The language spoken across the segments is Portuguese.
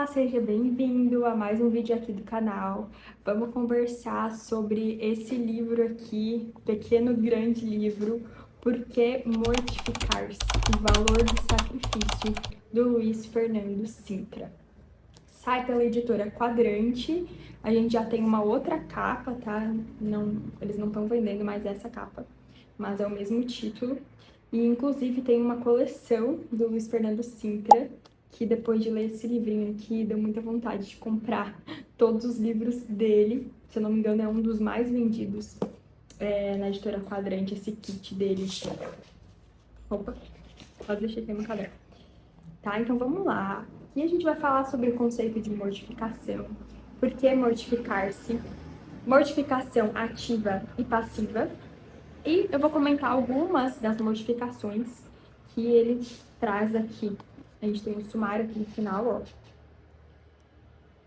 seja bem-vindo a mais um vídeo aqui do canal. Vamos conversar sobre esse livro aqui, Pequeno Grande Livro, Por que Mortificar-se? O Valor do Sacrifício, do Luiz Fernando Sintra. Sai pela editora Quadrante. A gente já tem uma outra capa, tá? Eles não estão vendendo mais essa capa, mas é o mesmo título. E, inclusive, tem uma coleção do Luiz Fernando Sintra, que depois de ler esse livrinho aqui, deu muita vontade de comprar todos os livros dele. Se eu não me engano, é um dos mais vendidos na editora Quadrante, esse kit dele. Opa, quase deixei aqui no caderno. Tá, então vamos lá. Aqui a gente vai falar sobre o conceito de mortificação. Por que mortificar-se? Mortificação ativa e passiva. E eu vou comentar algumas das mortificações que ele traz aqui. A gente tem um sumário aqui no final, ó.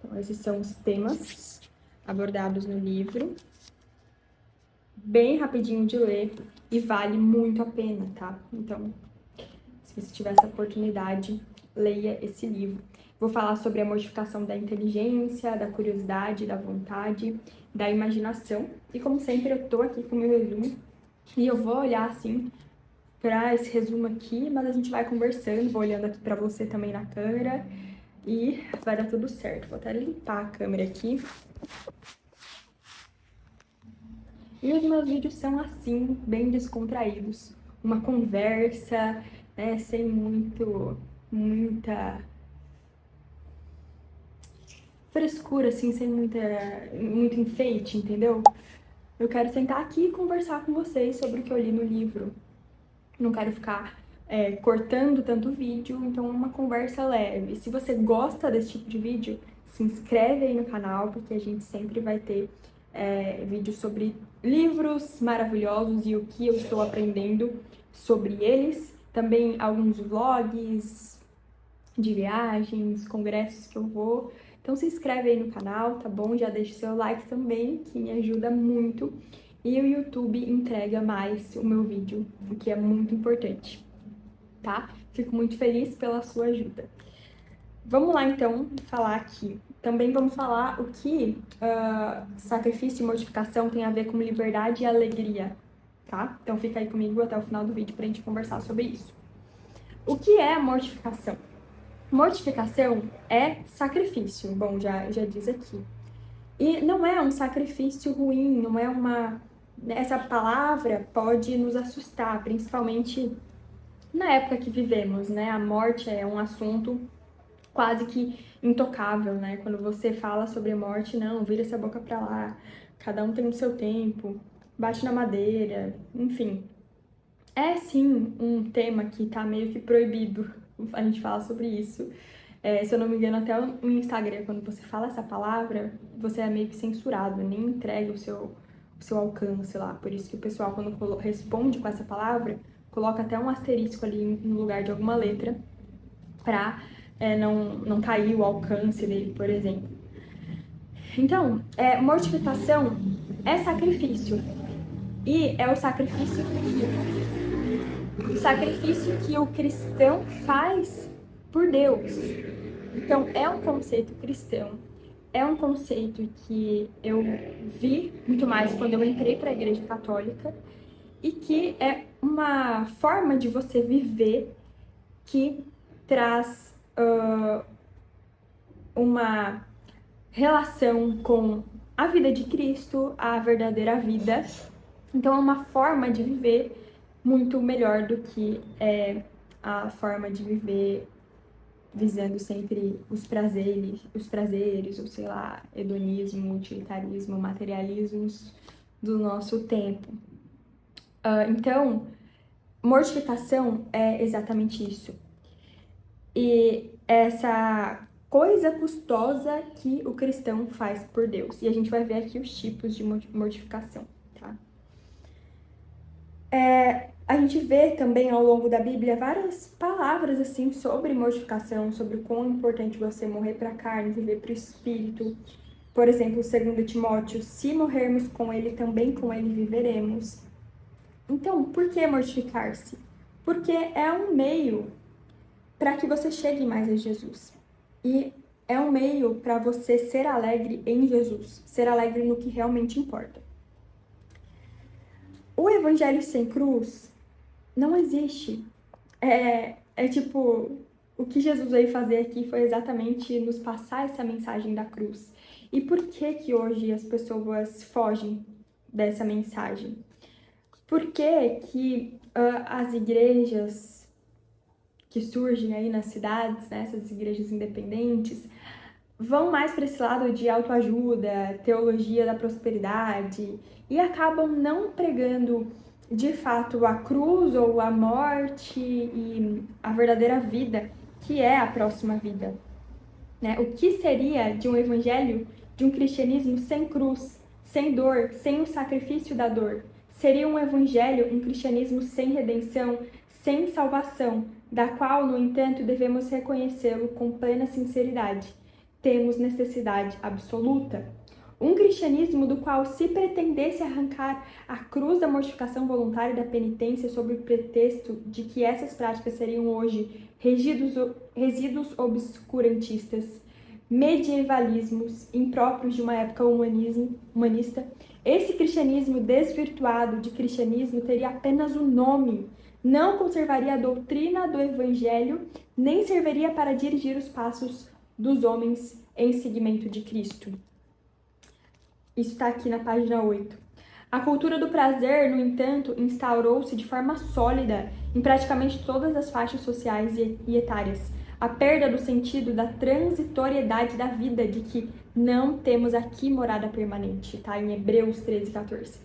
Então, esses são os temas abordados no livro. Bem rapidinho de ler e vale muito a pena, tá? Então, se você tiver essa oportunidade, leia esse livro. Vou falar sobre a mortificação da inteligência, da curiosidade, da vontade, da imaginação. E como sempre, eu tô aqui com o meu resumo e eu vou olhar assim para esse resumo aqui, mas a gente vai conversando, vou olhando aqui para você também na câmera e vai dar tudo certo. Vou até limpar a câmera aqui. E os meus vídeos são assim, bem descontraídos. Uma conversa, né, sem muita frescura, assim, sem muito enfeite, entendeu? Eu quero sentar aqui e conversar com vocês sobre o que eu li no livro. Não quero ficar cortando tanto vídeo, então é uma conversa leve. Se você gosta desse tipo de vídeo, se inscreve aí no canal, porque a gente sempre vai ter vídeos sobre livros maravilhosos e o que eu estou aprendendo sobre eles. Também alguns vlogs de viagens, congressos que eu vou. Então se inscreve aí no canal, tá bom? Já deixa o seu like também, que me ajuda muito. E o YouTube entrega mais o meu vídeo, o que é muito importante, tá? Fico muito feliz pela sua ajuda. Vamos lá, então, falar aqui. Também vamos falar o que sacrifício e mortificação tem a ver com liberdade e alegria, tá? Então fica aí comigo até o final do vídeo pra gente conversar sobre isso. O que é a mortificação? Mortificação é sacrifício, bom, já diz aqui. E não é um sacrifício ruim, não é uma... Essa palavra pode nos assustar, principalmente na época que vivemos, né? A morte é um assunto quase que intocável, né? Quando você fala sobre morte, não, vira essa boca pra lá, cada um tem o seu tempo, bate na madeira, enfim. É sim um tema que tá meio que proibido a gente falar sobre isso. Se eu não me engano, até no Instagram, quando você fala essa palavra, você é meio que censurado, nem entrega o seu alcance lá. Por isso que o pessoal, quando responde com essa palavra, coloca até um asterisco ali no lugar de alguma letra pra não cair o alcance dele, por exemplo. Então, mortificação é sacrifício. E é o sacrifício que o cristão faz por Deus. Então, é um conceito cristão, é um conceito que eu vi muito mais quando eu entrei para a Igreja Católica e que é uma forma de você viver que traz uma relação com a vida de Cristo, a verdadeira vida. Então, é uma forma de viver muito melhor do que a forma de viver visando sempre os prazeres, ou sei lá, hedonismo, utilitarismo, materialismos do nosso tempo. Então, mortificação é exatamente isso. E essa coisa custosa que o cristão faz por Deus. E a gente vai ver aqui os tipos de mortificação, tá? A gente vê também ao longo da Bíblia várias palavras assim sobre mortificação, sobre o quão importante você morrer para a carne, viver para o espírito. Por exemplo, 2 Timóteo, se morrermos com ele, também com ele viveremos. Então, por que mortificar-se? Porque é um meio para que você chegue mais a Jesus. E é um meio para você ser alegre em Jesus, ser alegre no que realmente importa. O evangelho sem cruz não existe. Tipo, o que Jesus veio fazer aqui foi exatamente nos passar essa mensagem da cruz. E por que que hoje as pessoas fogem dessa mensagem? Por que que as igrejas que surgem aí nas cidades, né, essas igrejas independentes, vão mais para esse lado de autoajuda, teologia da prosperidade e acabam não pregando de fato a cruz ou a morte e a verdadeira vida, que é a próxima vida, né? O que seria de um evangelho, de um cristianismo sem cruz, sem dor, sem o sacrifício da dor? Seria um evangelho, um cristianismo sem redenção, sem salvação, da qual, no entanto, devemos reconhecê-lo com plena sinceridade. Temos necessidade absoluta. Um cristianismo do qual, se pretendesse arrancar a cruz da mortificação voluntária e da penitência sob o pretexto de que essas práticas seriam hoje resíduos obscurantistas, medievalismos impróprios de uma época humanista, esse cristianismo desvirtuado de cristianismo teria apenas o nome, não conservaria a doutrina do evangelho, nem serviria para dirigir os passos dos homens em seguimento de Cristo. Isso está aqui na página 8. A cultura do prazer, no entanto, instaurou-se de forma sólida em praticamente todas as faixas sociais e etárias. A perda do sentido da transitoriedade da vida, de que não temos aqui morada permanente, tá? Em Hebreus 13, 14.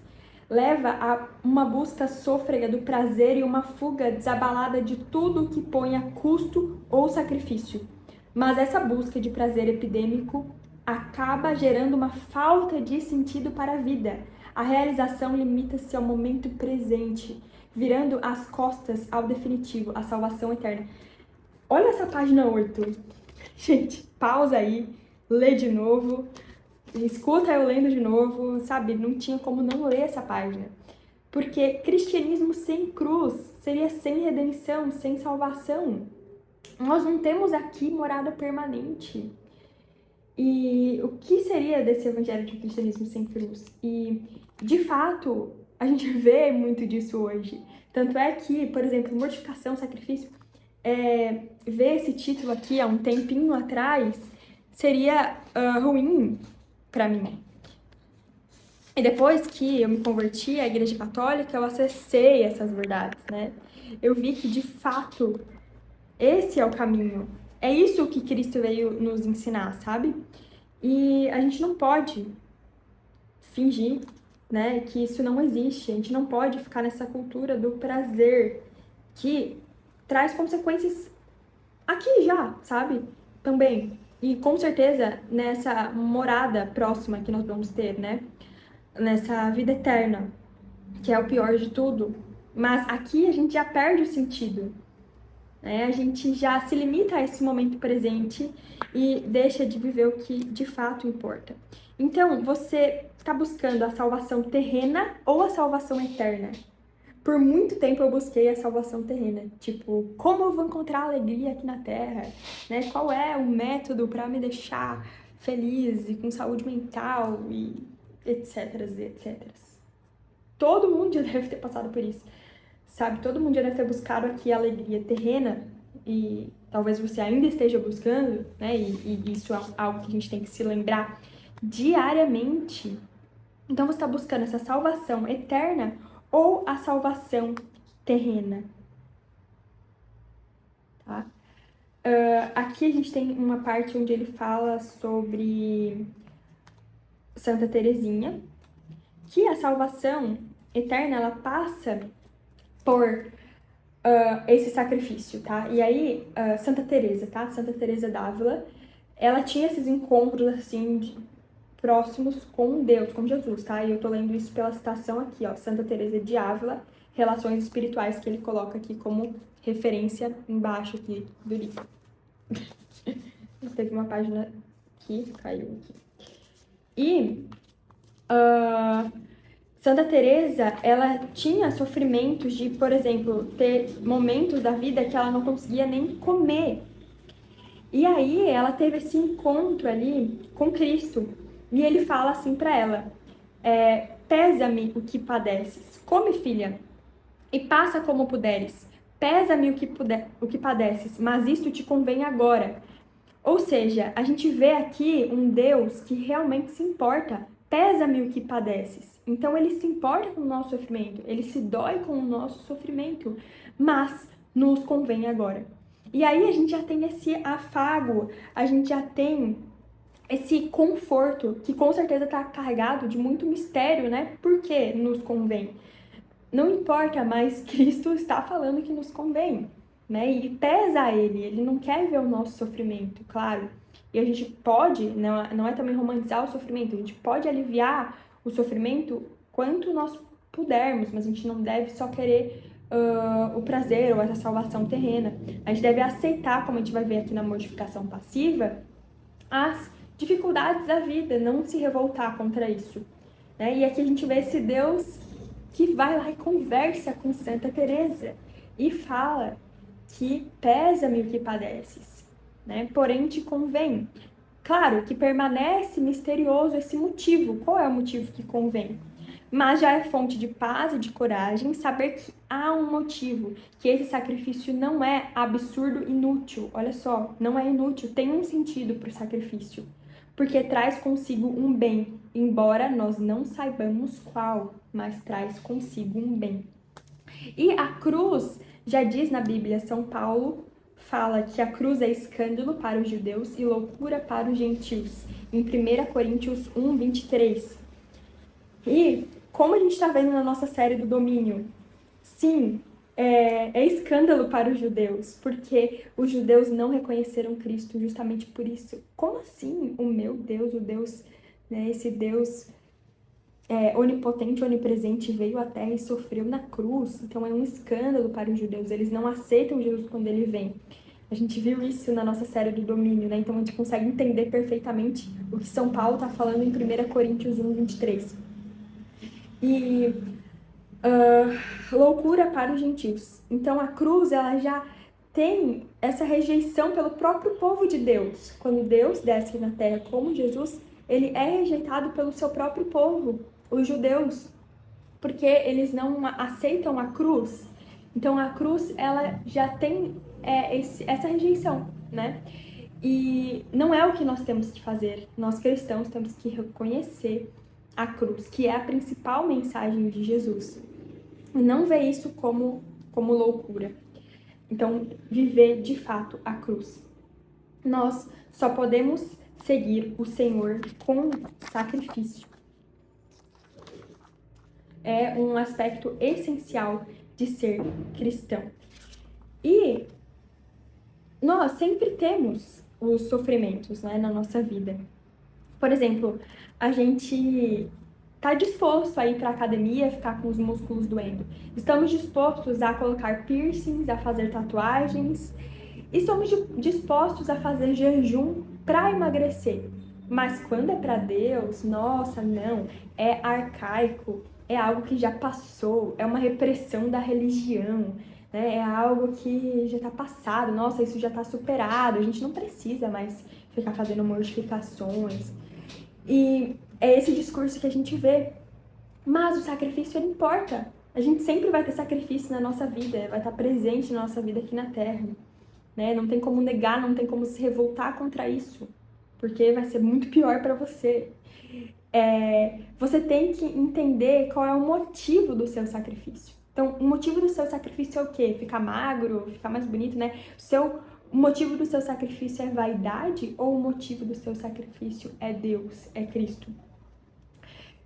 Leva a uma busca sôfrega do prazer e uma fuga desabalada de tudo que põe a custo ou sacrifício. Mas essa busca de prazer epidêmico acaba gerando uma falta de sentido para a vida. A realização limita-se ao momento presente, virando as costas ao definitivo, a salvação eterna. Olha essa página 8. Gente, pausa aí, lê de novo, escuta eu lendo de novo, sabe? Não tinha como não ler essa página. Porque cristianismo sem cruz seria sem redenção, sem salvação. Nós não temos aqui morada permanente. E o que seria desse evangelho de cristianismo sem cruz? E, de fato, a gente vê muito disso hoje. Tanto é que, por exemplo, mortificação, sacrifício, ver esse título aqui há um tempinho atrás seria ruim para mim. E depois que eu me converti à Igreja Católica, eu acessei essas verdades, né? Eu vi que, de fato, esse é o caminho. É isso que Cristo veio nos ensinar, sabe? E a gente não pode fingir, né, que isso não existe. A gente não pode ficar nessa cultura do prazer que traz consequências aqui já, sabe? Também. E com certeza nessa morada próxima que nós vamos ter, né? Nessa vida eterna, que é o pior de tudo. Mas aqui a gente já perde o sentido. A gente já se limita a esse momento presente e deixa de viver o que de fato importa. Então, você está buscando a salvação terrena ou a salvação eterna? Por muito tempo eu busquei a salvação terrena. Tipo, como eu vou encontrar alegria aqui na Terra? Né? Qual é o método para me deixar feliz e com saúde mental e etc, etc. Todo mundo já deve ter passado por isso. Sabe, todo mundo já deve ter buscado aqui a alegria terrena e talvez você ainda esteja buscando, né? E isso é algo que a gente tem que se lembrar diariamente. Então você está buscando essa salvação eterna ou a salvação terrena, tá? Aqui a gente tem uma parte onde ele fala sobre Santa Teresinha, que a salvação eterna, ela passa por esse sacrifício, tá? E aí, Santa Teresa, tá? Santa Teresa d'Ávila, ela tinha esses encontros, assim, próximos com Deus, com Jesus, tá? E eu tô lendo isso pela citação aqui, ó, Santa Teresa de Ávila, Relações Espirituais, que ele coloca aqui como referência embaixo aqui do livro. Teve uma página que caiu aqui. E Santa Teresa, ela tinha sofrimentos de, por exemplo, ter momentos da vida que ela não conseguia nem comer. E aí ela teve esse encontro ali com Cristo. E ele fala assim para ela: pesa-me o que padeces. Come, filha, e passa como puderes. Pesa-me o que padeces, mas isto te convém agora. Ou seja, a gente vê aqui um Deus que realmente se importa. Pesa-me o que padeces. Então ele se importa com o nosso sofrimento, ele se dói com o nosso sofrimento, mas nos convém agora. E aí a gente já tem esse afago, a gente já tem esse conforto que com certeza está carregado de muito mistério, né? Por que nos convém? Não importa, mas Cristo está falando que nos convém, né? E pesa a ele não quer ver o nosso sofrimento, claro. E a gente pode, não é também romantizar o sofrimento, a gente pode aliviar o sofrimento quanto nós pudermos, mas a gente não deve só querer o prazer ou essa salvação terrena. A gente deve aceitar, como a gente vai ver aqui na mortificação passiva, as dificuldades da vida, não se revoltar contra isso, né? E aqui a gente vê esse Deus que vai lá e conversa com Santa Teresa e fala que pesa-me o que padeces, né? Porém te convém. Claro que permanece misterioso esse motivo. Qual é o motivo que convém? Mas já é fonte de paz e de coragem saber que há um motivo, que esse sacrifício não é absurdo, inútil. Olha só, não é inútil, tem um sentido para o sacrifício, porque traz consigo um bem, embora nós não saibamos qual, mas traz consigo um bem. E a cruz, já diz na Bíblia, São Paulo fala que a cruz é escândalo para os judeus e loucura para os gentios, em 1 Coríntios 1, 23. E como a gente está vendo na nossa série do domínio, sim, é escândalo para os judeus, porque os judeus não reconheceram Cristo justamente por isso. Como assim o meu Deus, o Deus, né, esse Deus onipotente, onipresente, veio à Terra e sofreu na cruz? Então é um escândalo para os judeus, eles não aceitam Jesus quando ele vem. A gente viu isso na nossa série do domínio, né? Então a gente consegue entender perfeitamente o que São Paulo está falando em 1 Coríntios 1, 23. E loucura para os gentios. Então a cruz, ela já tem essa rejeição pelo próprio povo de Deus. Quando Deus desce na terra como Jesus, ele é rejeitado pelo seu próprio povo, os judeus, porque eles não aceitam a cruz. Então a cruz, ela já tem essa rejeição, né? E não é o que nós temos que fazer. Nós cristãos temos que reconhecer a cruz, que é a principal mensagem de Jesus. E não ver isso como loucura. Então, viver de fato a cruz. Nós só podemos seguir o Senhor com sacrifício. É um aspecto essencial de ser cristão. E nós sempre temos os sofrimentos, né, na nossa vida. Por exemplo, a gente está disposto a ir para a academia, ficar com os músculos doendo. Estamos dispostos a colocar piercings, a fazer tatuagens. Estamos dispostos a fazer jejum para emagrecer. Mas quando é para Deus, nossa, não, é arcaico, é algo que já passou, é uma repressão da religião, né? É algo que já está passado, nossa, isso já está superado, a gente não precisa mais ficar fazendo mortificações. E é esse discurso que a gente vê. Mas o sacrifício, ele importa. A gente sempre vai ter sacrifício na nossa vida, vai estar presente na nossa vida aqui na Terra, né? Não tem como negar, não tem como se revoltar contra isso, porque vai ser muito pior para você. Você tem que entender qual é o motivo do seu sacrifício. Então, o motivo do seu sacrifício é o quê? Ficar magro, ficar mais bonito, né? O motivo do seu sacrifício é vaidade ou o motivo do seu sacrifício é Deus, é Cristo?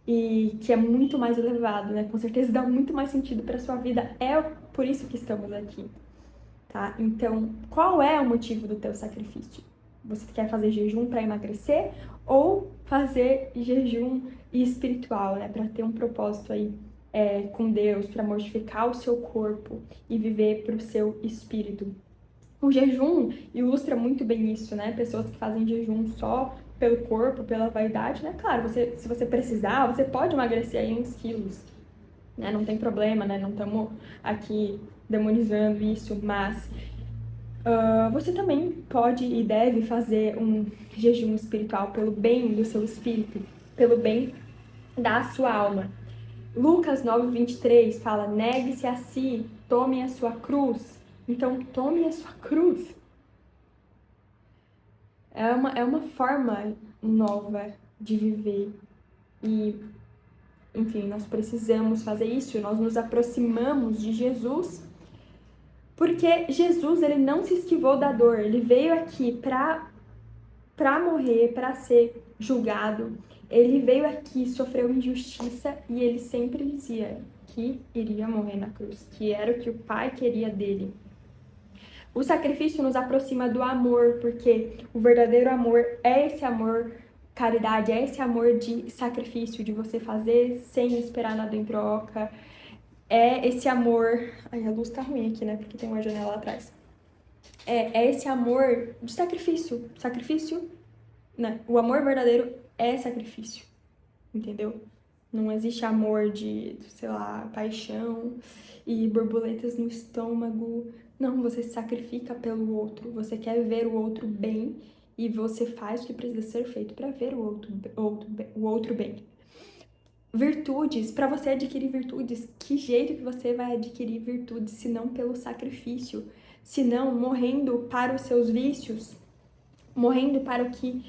E que é muito mais elevado, né? Com certeza dá muito mais sentido para sua vida. É por isso que estamos aqui, tá? Então, qual é o motivo do teu sacrifício? Você quer fazer jejum para emagrecer ou fazer jejum espiritual, né? Para ter um propósito aí com Deus, para mortificar o seu corpo e viver para o seu espírito. O jejum ilustra muito bem isso, né? Pessoas que fazem jejum só pelo corpo, pela vaidade, né? Claro, se você precisar, você pode emagrecer aí uns quilos, né? Não tem problema, né? Não estamos aqui demonizando isso, mas Você também pode e deve fazer um jejum espiritual pelo bem do seu espírito, pelo bem da sua alma. Lucas 9:23 fala: negue-se a si, tome a sua cruz. Então, tome a sua cruz. É uma forma nova de viver. E, enfim, nós precisamos fazer isso. Nós nos aproximamos de Jesus, porque Jesus, ele não se esquivou da dor. Ele veio aqui para morrer, para ser julgado. Ele veio aqui, sofreu injustiça e ele sempre dizia que iria morrer na cruz, que era o que o Pai queria dele. O sacrifício nos aproxima do amor, porque o verdadeiro amor é esse amor caridade, é esse amor de sacrifício, de você fazer sem esperar nada em troca. É esse amor... Ai, a luz tá ruim aqui, né? Porque tem uma janela lá atrás. É esse amor de sacrifício. Sacrifício, né? O amor verdadeiro é sacrifício, entendeu? Não existe amor de, sei lá, paixão e borboletas no estômago. Não, você se sacrifica pelo outro. Você quer ver o outro bem e você faz o que precisa ser feito para ver o outro bem. Virtudes, para você adquirir virtudes, que jeito que você vai adquirir virtudes se não pelo sacrifício? Se não morrendo para os seus vícios, morrendo para o que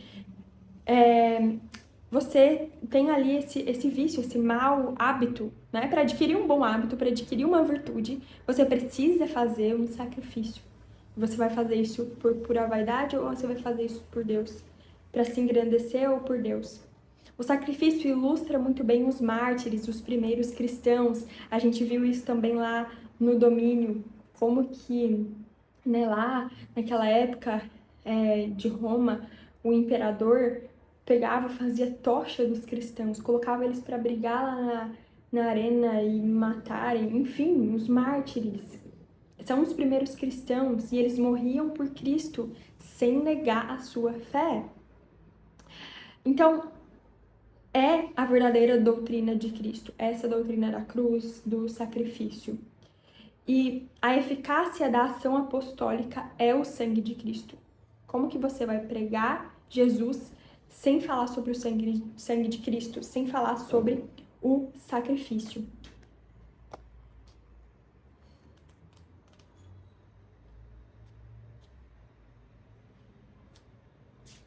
você tem ali esse vício, esse mau hábito, né? Para adquirir um bom hábito, para adquirir uma virtude, você precisa fazer um sacrifício. Você vai fazer isso por pura vaidade ou você vai fazer isso por Deus? Para se engrandecer ou por Deus? O sacrifício ilustra muito bem os mártires, os primeiros cristãos. A gente viu isso também lá no domínio, como que, né, lá naquela época de Roma, o imperador pegava, fazia tocha dos cristãos, colocava eles para brigar lá na arena e matarem, enfim, os mártires. São os primeiros cristãos e eles morriam por Cristo sem negar a sua fé. Então, é a verdadeira doutrina de Cristo, essa doutrina da cruz, do sacrifício. E a eficácia da ação apostólica é o sangue de Cristo. Como que você vai pregar Jesus sem falar sobre o sangue de Cristo, sem falar sobre o sacrifício?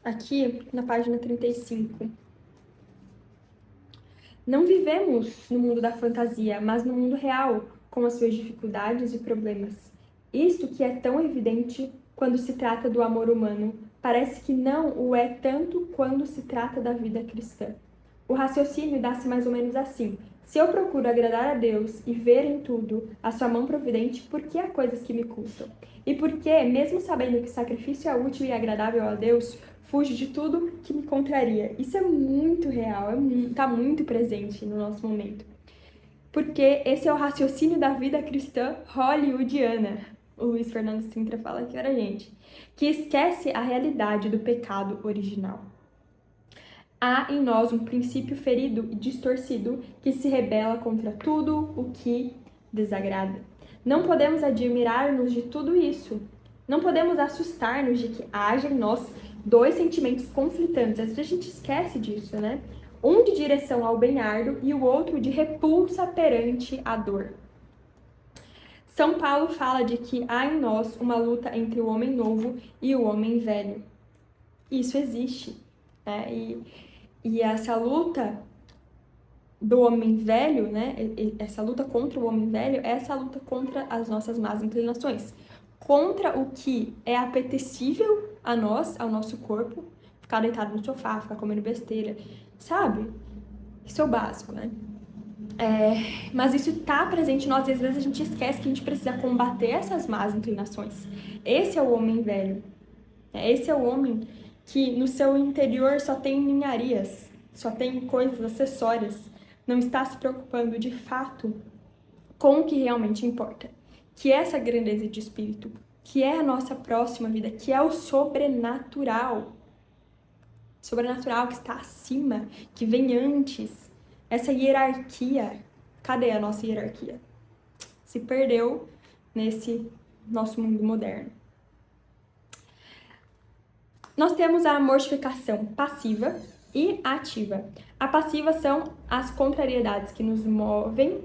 Aqui na página 35. Não vivemos no mundo da fantasia, mas no mundo real, com as suas dificuldades e problemas. Isto que é tão evidente quando se trata do amor humano, parece que não o é tanto quando se trata da vida cristã. O raciocínio dá-se mais ou menos assim: se eu procuro agradar a Deus e ver em tudo a sua mão providente, por que há coisas que me custam? E por que, mesmo sabendo que sacrifício é útil e agradável a Deus, fujo de tudo que me contraria? Isso é muito real, tá muito presente no nosso momento. Porque esse é o raciocínio da vida cristã hollywoodiana. O Luiz Fernando Sintra fala aqui pra gente. Que esquece a realidade do pecado original. Há em nós um princípio ferido e distorcido que se rebela contra tudo o que desagrada. Não podemos admirar-nos de tudo isso. Não podemos assustar-nos de que haja em nós dois sentimentos conflitantes. Às vezes a gente esquece disso, né? Um de direção ao bem-árduo e o outro de repulsa perante a dor. São Paulo fala de que há em nós uma luta entre o homem novo e o homem velho. Isso existe, né? E essa luta do homem velho, né? Essa luta contra o homem velho é essa luta contra as nossas más inclinações. Contra o que é apetecível a nós, ao nosso corpo, ficar deitado no sofá, ficar comendo besteira, sabe? Isso é o básico, né? Mas isso tá presente em nós e às vezes a gente esquece que a gente precisa combater essas más inclinações. Esse é o homem velho. Esse é o homem que no seu interior só tem ninharias, só tem coisas acessórias, não está se preocupando de fato com o que realmente importa, que é essa grandeza de espírito, que é a nossa próxima vida, que é o sobrenatural. Sobrenatural que está acima, que vem antes. Essa hierarquia, cadê a nossa hierarquia? Se perdeu nesse nosso mundo moderno. Nós temos a mortificação passiva e ativa. A passiva são as contrariedades que nos movem,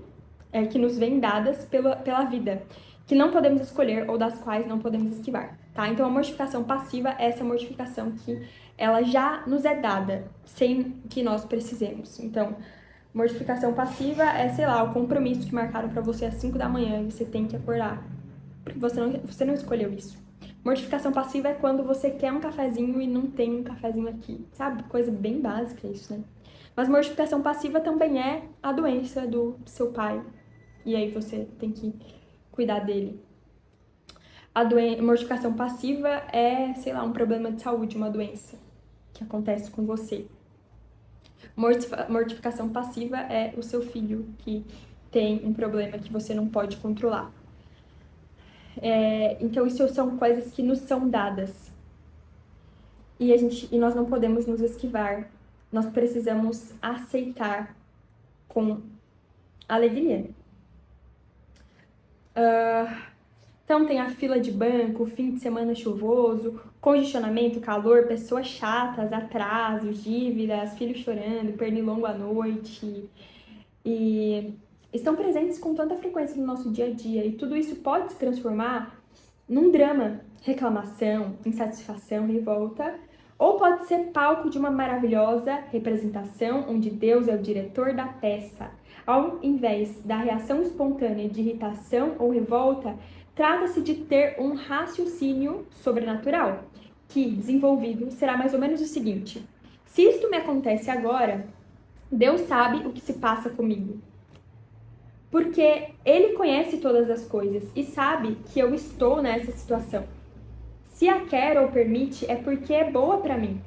que nos vêm dadas pela vida, que não podemos escolher ou das quais não podemos esquivar, tá? Então a mortificação passiva é essa mortificação que ela já nos é dada, sem que nós precisemos. Então, mortificação passiva é, sei lá, o compromisso que marcaram pra você às 5 da manhã e você tem que acordar, porque você não escolheu isso. Mortificação passiva é quando você quer um cafezinho e não tem um cafezinho aqui, sabe? Coisa bem básica isso, né? Mas mortificação passiva também é a doença do seu pai. E aí você tem que cuidar dele. A mortificação passiva é, sei lá, um problema de saúde, uma doença que acontece com você. Mortificação passiva é o seu filho que tem um problema que você não pode controlar. Então, isso são coisas que nos são dadas. E nós não podemos nos esquivar. Nós precisamos aceitar com alegria. Então, tem a fila de banco, fim de semana chuvoso, congestionamento, calor, pessoas chatas, atrasos, dívidas, filhos chorando, pernilongo à noite. E estão presentes com tanta frequência no nosso dia a dia. E tudo isso pode se transformar num drama, reclamação, insatisfação, revolta, ou pode ser palco de uma maravilhosa representação onde Deus é o diretor da peça. Ao invés da reação espontânea de irritação ou revolta, trata-se de ter um raciocínio sobrenatural, que, desenvolvido, será mais ou menos o seguinte: se isto me acontece agora, Deus sabe o que se passa comigo. Porque Ele conhece todas as coisas e sabe que eu estou nessa situação. Se a quer ou permite, é porque é boa para mim.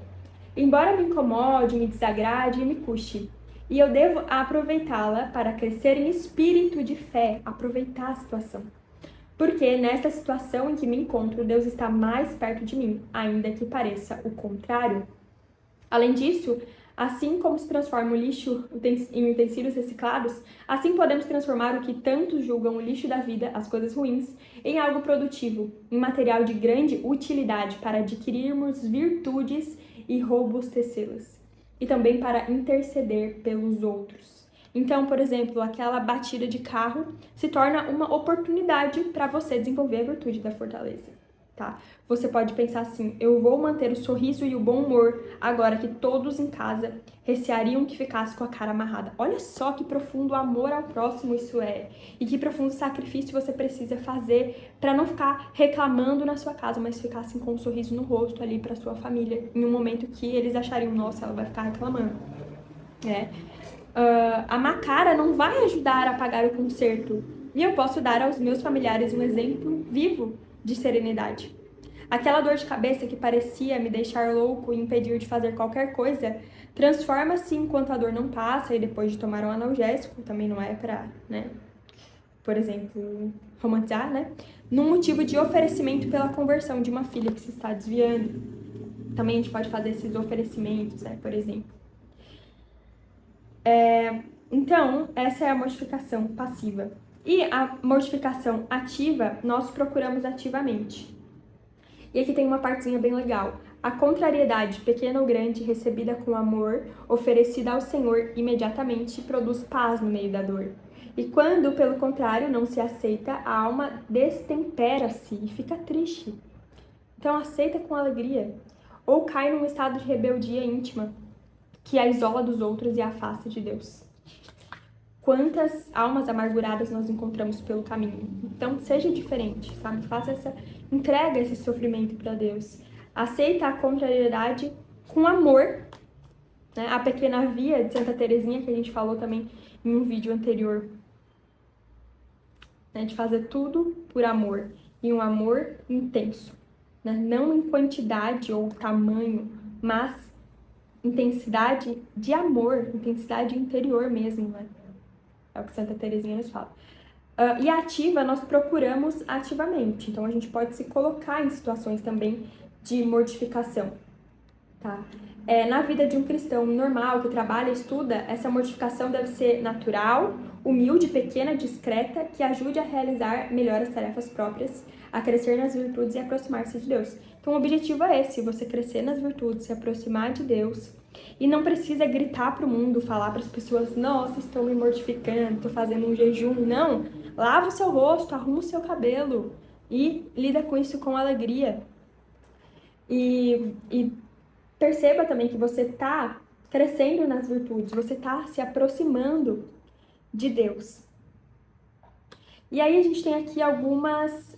Embora me incomode, me desagrade e me custe. E eu devo aproveitá-la para crescer em espírito de fé, aproveitar a situação. Porque nesta situação em que me encontro, Deus está mais perto de mim, ainda que pareça o contrário. Além disso, assim como se transforma o lixo em utensílios reciclados, assim podemos transformar o que tantos julgam o lixo da vida, as coisas ruins, em algo produtivo, em material de grande utilidade para adquirirmos virtudes e robustecê-las, e também para interceder pelos outros. Então, por exemplo, aquela batida de carro se torna uma oportunidade para você desenvolver a virtude da fortaleza, tá? Você pode pensar assim: eu vou manter o sorriso e o bom humor agora que todos em casa receariam que ficasse com a cara amarrada. Olha só que profundo amor ao próximo isso é, e que profundo sacrifício você precisa fazer para não ficar reclamando na sua casa, mas ficar assim com um sorriso no rosto ali para sua família, em um momento que eles achariam: nossa, ela vai ficar reclamando, né? A má cara não vai ajudar a pagar o conserto, e eu posso dar aos meus familiares um exemplo vivo de serenidade. Aquela dor de cabeça que parecia me deixar louco e impedir de fazer qualquer coisa, transforma-se enquanto a dor não passa, e depois de tomar um analgésico, também não é pra, né, por exemplo, romantizar, né, num motivo de oferecimento pela conversão de uma filha que se está desviando. Também a gente pode fazer esses oferecimentos, né, por exemplo. Então, essa é a mortificação passiva. E a mortificação ativa, nós procuramos ativamente. E aqui tem uma partezinha bem legal. A contrariedade, pequena ou grande, recebida com amor, oferecida ao Senhor imediatamente, produz paz no meio da dor. E quando, pelo contrário, não se aceita, a alma destempera-se e fica triste. Então, aceita com alegria. Ou cai num estado de rebeldia íntima, que a isola dos outros e a afasta de Deus. Quantas almas amarguradas nós encontramos pelo caminho. Então, seja diferente, sabe? Entrega esse sofrimento para Deus. Aceita a contrariedade com amor, né? A pequena via de Santa Teresinha, que a gente falou também em um vídeo anterior, né? De fazer tudo por amor, e um amor intenso, né? Não em quantidade ou tamanho, mas intensidade de amor, intensidade interior mesmo, né? É o que Santa Teresinha nos fala. E ativa, nós procuramos ativamente. Então, a gente pode se colocar em situações também de mortificação. tá? Na vida de um cristão normal, que trabalha e estuda, essa mortificação deve ser natural, humilde, pequena, discreta, que ajude a realizar melhor as tarefas próprias, a crescer nas virtudes e aproximar-se de Deus. Então o objetivo é esse, você crescer nas virtudes, se aproximar de Deus. E não precisa gritar para o mundo, falar para as pessoas, nossa, estou me mortificando, estou fazendo um jejum. Não, lava o seu rosto, arruma o seu cabelo e lida com isso com alegria. E perceba também que você está crescendo nas virtudes, você está se aproximando de Deus. E aí a gente tem aqui algumas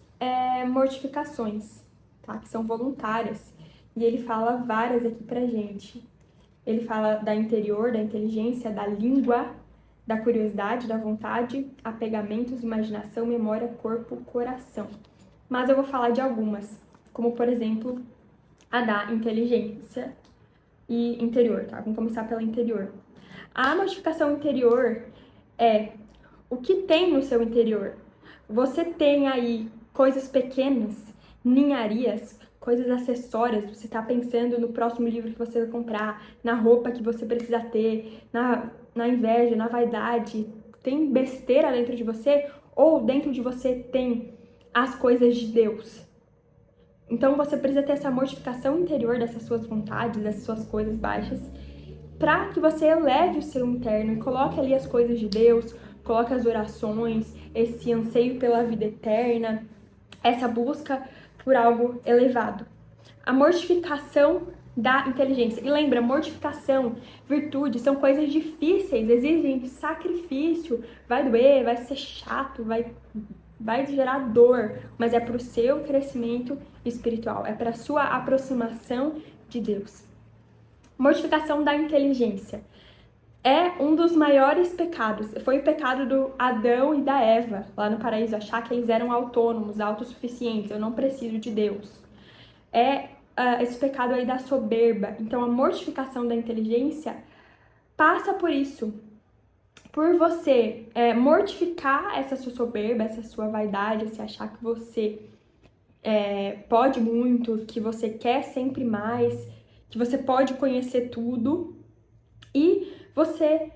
mortificações, tá? Que são voluntárias. E ele fala várias aqui pra gente. Ele fala da interior, da inteligência, da língua, da curiosidade, da vontade, apegamentos, imaginação, memória, corpo, coração. Mas eu vou falar de algumas, como por exemplo, a da inteligência e interior, tá? Vamos começar pela interior. A mortificação interior é o que tem no seu interior. Você tem aí coisas pequenas, ninharias, coisas acessórias, você tá pensando no próximo livro que você vai comprar, na roupa que você precisa ter, na inveja, na vaidade. Tem besteira dentro de você ou dentro de você tem as coisas de Deus? Então você precisa ter essa mortificação interior dessas suas vontades, dessas suas coisas baixas, para que você eleve o seu interno e coloque ali as coisas de Deus, coloque as orações, esse anseio pela vida eterna, essa busca por algo elevado. A mortificação da inteligência. E lembra, mortificação, virtude, são coisas difíceis, exigem sacrifício, vai doer, vai ser chato, vai gerar dor, mas é para o seu crescimento espiritual, é para a sua aproximação de Deus. Mortificação da inteligência. É um dos maiores pecados. Foi o pecado do Adão e da Eva, lá no paraíso, achar que eles eram autônomos, autossuficientes, eu não preciso de Deus. Esse pecado aí da soberba. Então, a mortificação da inteligência passa por isso. Por você mortificar essa sua soberba, essa sua vaidade, se achar que você pode muito, que você quer sempre mais, que você pode conhecer tudo, e você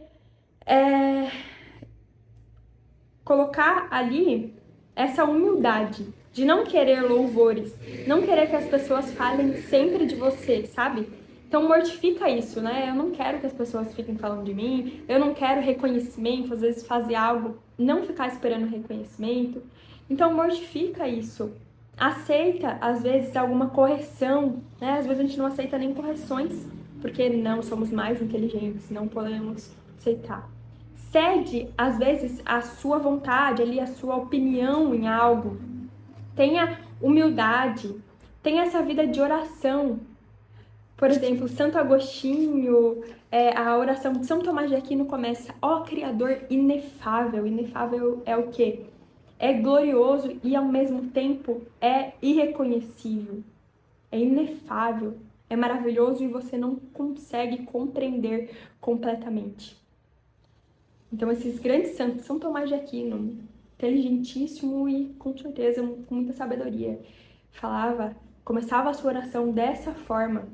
colocar ali essa humildade de não querer louvores, não querer que as pessoas falem sempre de você, sabe? Então mortifica isso, né? Eu não quero que as pessoas fiquem falando de mim, eu não quero reconhecimento, às vezes fazer algo, não ficar esperando reconhecimento. Então mortifica isso. Aceita, às vezes, alguma correção, né? Às vezes a gente não aceita nem correções, porque não somos mais inteligentes, não podemos aceitar. Cede, às vezes, a sua vontade, ali, a sua opinião em algo. Tenha humildade, tenha essa vida de oração. Por exemplo, Santo Agostinho, a oração de São Tomás de Aquino começa: ó Criador inefável. Inefável é o quê? É glorioso e ao mesmo tempo é irreconhecível. É inefável, é maravilhoso e você não consegue compreender completamente. Então esses grandes santos, São Tomás de Aquino, inteligentíssimo e com certeza com muita sabedoria, começava a sua oração dessa forma.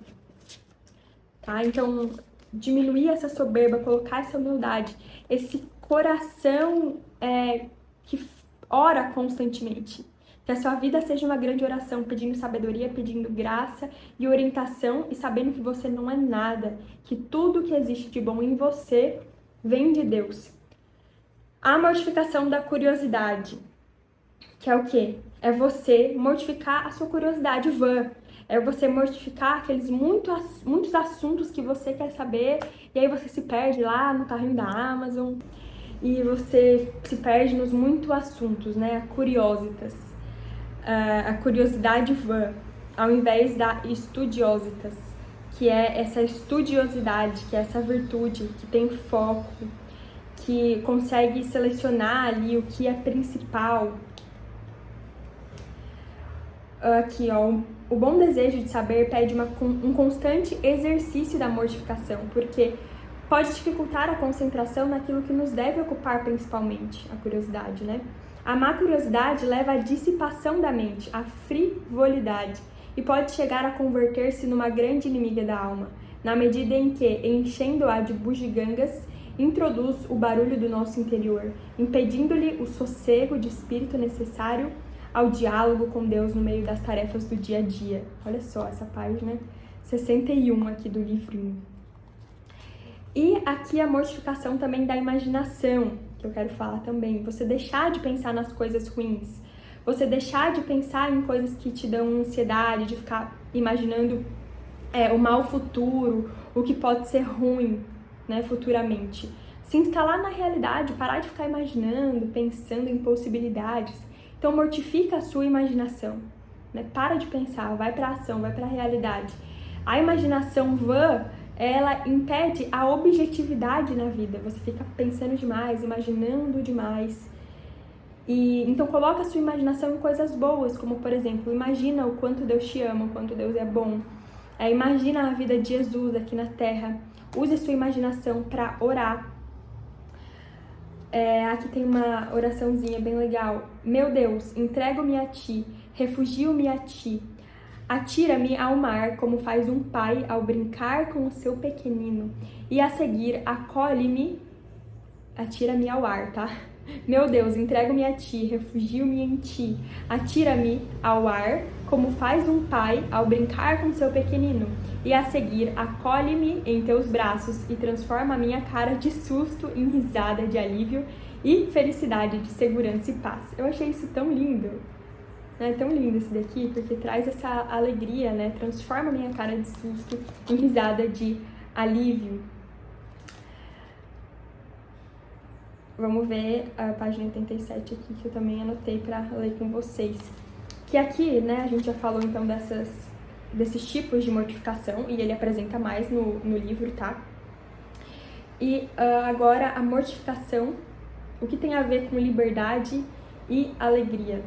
Tá? Então, diminuir essa soberba, colocar essa humildade, esse coração que ora constantemente. Que a sua vida seja uma grande oração, pedindo sabedoria, pedindo graça e orientação e sabendo que você não é nada, que tudo que existe de bom em você vem de Deus. A mortificação da curiosidade, que é o quê? É você mortificar a sua curiosidade vã. É você mortificar aqueles muitos assuntos que você quer saber e aí você se perde lá no carrinho da Amazon e você se perde nos muitos assuntos, né? A curiosidade vã, ao invés da estudiositas, que é essa estudiosidade, que é essa virtude, que tem foco, que consegue selecionar ali o que é principal. Aqui, ó, o bom desejo de saber pede um constante exercício da mortificação, porque pode dificultar a concentração naquilo que nos deve ocupar principalmente, a curiosidade, né? A má curiosidade leva à dissipação da mente, à frivolidade, e pode chegar a converter-se numa grande inimiga da alma, na medida em que, enchendo-a de bugigangas, introduz o barulho do nosso interior, impedindo-lhe o sossego de espírito necessário ao diálogo com Deus no meio das tarefas do dia a dia. Olha só essa página 61 aqui do livrinho. E aqui a mortificação também da imaginação, que eu quero falar também. Você deixar de pensar nas coisas ruins, você deixar de pensar em coisas que te dão ansiedade, de ficar imaginando o mal futuro, o que pode ser ruim, né, futuramente. Se instalar na realidade, parar de ficar imaginando, pensando em possibilidades. Então mortifica a sua imaginação, né? Para de pensar, vai para a ação, vai para a realidade. A imaginação vã, ela impede a objetividade na vida. Você fica pensando demais, imaginando demais. E então coloca a sua imaginação em coisas boas, como por exemplo, imagina o quanto Deus te ama, o quanto Deus é bom. Imagina a vida de Jesus aqui na Terra. Use a sua imaginação para orar. Aqui tem uma oraçãozinha bem legal. Meu Deus, entrego-me a Ti, refugio-me a Ti. Atira-me ao mar, como faz um pai ao brincar com o seu pequenino. E a seguir, acolhe-me, atira-me ao ar, tá? Meu Deus, entrego-me a Ti, refugio-me em Ti. Atira-me ao ar, como faz um pai ao brincar com seu pequenino. E a seguir, acolhe-me em Teus braços e transforma a minha cara de susto em risada de alívio e felicidade de segurança e paz. Eu achei isso tão lindo. É tão lindo esse daqui, porque traz essa alegria, né? Transforma a minha cara de susto em risada de alívio. Vamos ver a página 87 aqui, que eu também anotei para ler com vocês. Que aqui, né, a gente já falou então desses tipos de mortificação, e ele apresenta mais no livro, tá? E agora a mortificação, o que tem a ver com liberdade e alegria.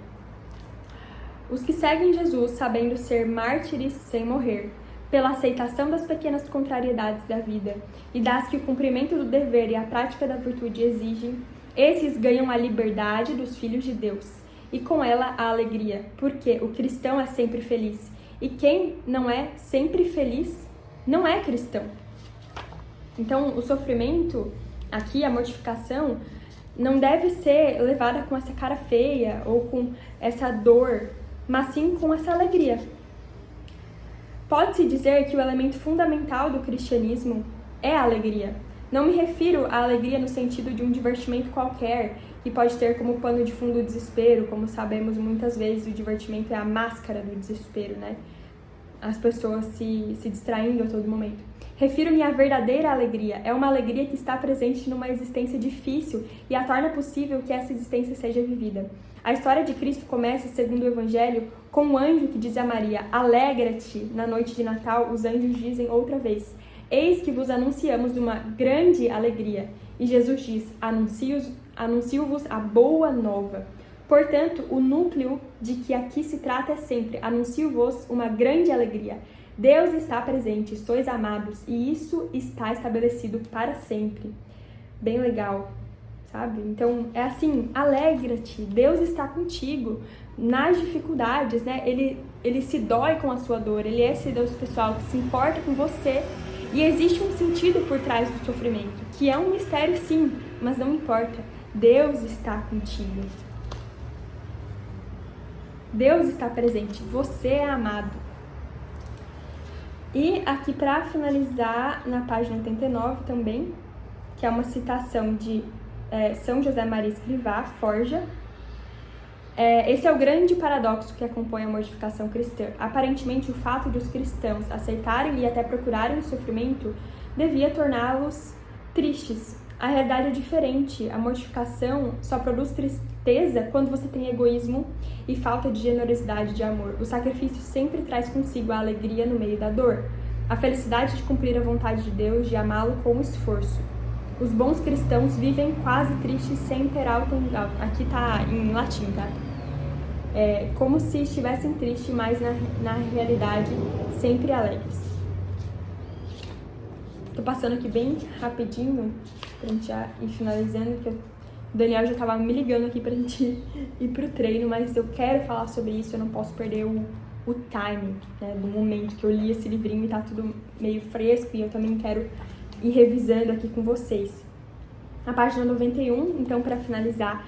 Os que seguem Jesus sabendo ser mártires sem morrer, pela aceitação das pequenas contrariedades da vida e das que o cumprimento do dever e a prática da virtude exigem, esses ganham a liberdade dos filhos de Deus e com ela a alegria, porque o cristão é sempre feliz e quem não é sempre feliz não é cristão. Então o sofrimento, aqui a mortificação, não deve ser levada com essa cara feia ou com essa dor, mas sim com essa alegria. Pode-se dizer que o elemento fundamental do cristianismo é a alegria. Não me refiro à alegria no sentido de um divertimento qualquer, que pode ter como pano de fundo o desespero, como sabemos muitas vezes o divertimento é a máscara do desespero, né? As pessoas se distraindo a todo momento. Refiro-me à verdadeira alegria. É uma alegria que está presente numa existência difícil e a torna possível que essa existência seja vivida. A história de Cristo começa, segundo o Evangelho, com um anjo que diz a Maria: alegra-te. Na noite de Natal, os anjos dizem outra vez: eis que vos anunciamos uma grande alegria. E Jesus diz: anuncio-vos a boa nova. Portanto, o núcleo de que aqui se trata é sempre: anuncio-vos uma grande alegria. Deus está presente, sois amados, e isso está estabelecido para sempre. Bem legal, sabe? Então, é assim, alegra-te, Deus está contigo nas dificuldades, né? Ele se dói com a sua dor, ele é esse Deus pessoal que se importa com você, e existe um sentido por trás do sofrimento, que é um mistério sim, mas não importa, Deus está contigo. Deus está presente, você é amado. E aqui para finalizar, na página 89 também, que é uma citação de São José Maria Escrivá, Forja. Esse é o grande paradoxo que acompanha a mortificação cristã. Aparentemente, o fato de os cristãos aceitarem e até procurarem o sofrimento devia torná-los tristes. A realidade é diferente. A mortificação só produz tristeza quando você tem egoísmo e falta de generosidade de amor. O sacrifício sempre traz consigo a alegria no meio da dor, a felicidade de cumprir a vontade de Deus, de amá-lo com esforço. Os bons cristãos vivem quase tristes sem ter alta. Aqui tá em latim, tá? Como se estivessem tristes, mas na realidade sempre alegres. Tô passando aqui bem rapidinho pra gente já ir finalizando, que o Daniel já tava me ligando aqui pra gente ir pro treino, mas eu quero falar sobre isso, eu não posso perder o timing, né, do momento que eu li esse livrinho e tá tudo meio fresco e eu também quero ir revisando aqui com vocês. A página 91, então, para finalizar,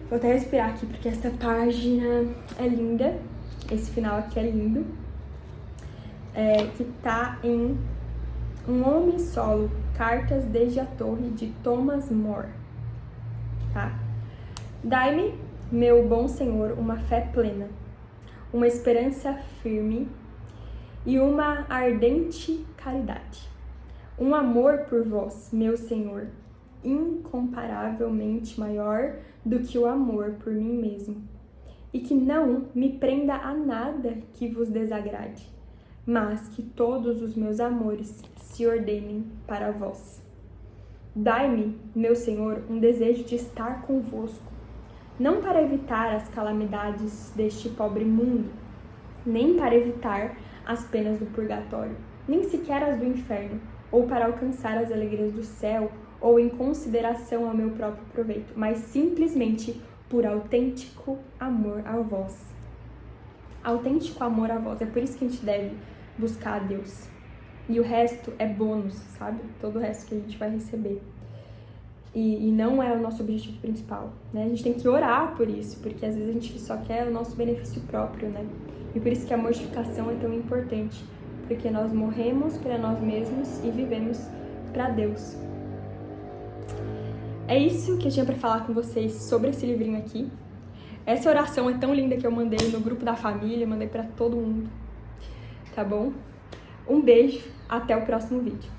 vou até respirar aqui porque essa página é linda, esse final aqui é lindo, que tá em Um Homem Solo, Cartas desde a Torre, de Thomas More, tá? Dai-me, meu bom Senhor, uma fé plena, uma esperança firme e uma ardente caridade. Um amor por vós, meu Senhor, incomparavelmente maior do que o amor por mim mesmo, e que não me prenda a nada que vos desagrade, mas que todos os meus amores se ordenem para vós. Dai-me, meu Senhor, um desejo de estar convosco, não para evitar as calamidades deste pobre mundo, nem para evitar as penas do purgatório, nem sequer as do inferno, ou para alcançar as alegrias do céu, ou em consideração ao meu próprio proveito, mas simplesmente por autêntico amor a vós. Autêntico amor a vós, é por isso que a gente deve buscar a Deus. E o resto é bônus, sabe? Todo o resto que a gente vai receber. E não é o nosso objetivo principal, né? A gente tem que orar por isso, porque às vezes a gente só quer o nosso benefício próprio, né? E por isso que a mortificação é tão importante, porque nós morremos para nós mesmos e vivemos para Deus. É isso que eu tinha para falar com vocês sobre esse livrinho aqui. Essa oração é tão linda que eu mandei no grupo da família, mandei para todo mundo, tá bom? Um beijo, até o próximo vídeo.